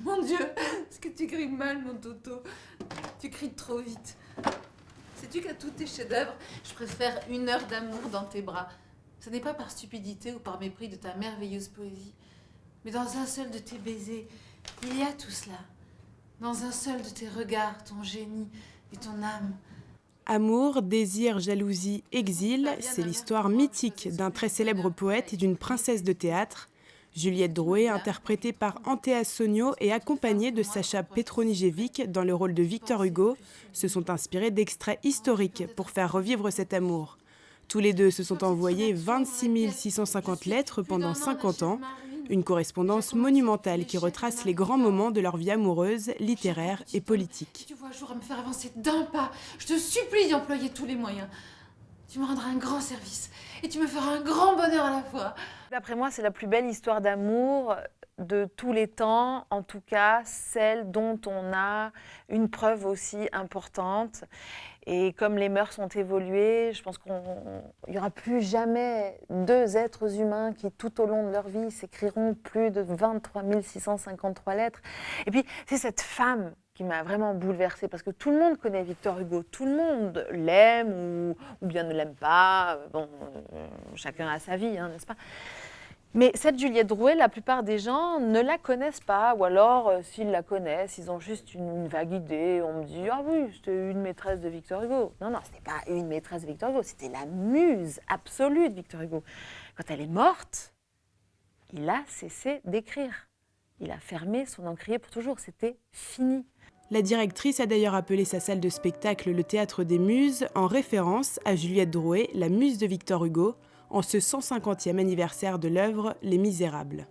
Mon Dieu, est-ce que tu cries mal, mon Toto? Tu cries trop vite. Sais-tu qu'à tous tes chefs-d'œuvre, je préfère 1 heure d'amour dans tes bras. Ce n'est pas par stupidité ou par mépris de ta merveilleuse poésie, mais dans un seul de tes baisers, il y a tout cela. Dans un seul de tes regards, ton génie et ton âme. Amour, désir, jalousie, exil, c'est l'histoire mythique d'un très célèbre poète et d'une princesse de théâtre. Juliette Drouet, interprétée par Antea Sonio et accompagnée de Sacha Petronijevic dans le rôle de Victor Hugo, se sont inspirés d'extraits historiques pour faire revivre cet amour. Tous les deux se sont envoyés 26 650 lettres pendant 50 ans, une correspondance monumentale qui retrace les grands moments de leur vie amoureuse, littéraire et politique. Tu vois un jour à me faire avancer d'un pas, je te supplie d'y employer tous les moyens. Tu me rendras un grand service et tu me feras un grand bonheur à la fois. D'après moi, c'est la plus belle histoire d'amour de tous les temps, en tout cas celle dont on a une preuve aussi importante. Et comme les mœurs ont évolué, je pense qu'il n'y aura plus jamais 2 êtres humains qui, tout au long de leur vie, s'écriront plus de 23 653 lettres. Et puis, c'est cette femme qui m'a vraiment bouleversée, parce que tout le monde connaît Victor Hugo, tout le monde l'aime ou bien ne l'aime pas, bon, chacun a sa vie, hein, n'est-ce pas ? Mais cette Juliette Drouet, la plupart des gens ne la connaissent pas, ou alors, s'ils la connaissent, ils ont juste une vague idée. On me dit « Ah oui, c'était une maîtresse de Victor Hugo ». Non, ce n'était pas une maîtresse de Victor Hugo, c'était la muse absolue de Victor Hugo. Quand elle est morte, il a cessé d'écrire. Il a fermé son encrier pour toujours, c'était fini. La directrice a d'ailleurs appelé sa salle de spectacle le Théâtre des Muses, en référence à Juliette Drouet, la muse de Victor Hugo, en ce 150e anniversaire de l'œuvre Les Misérables.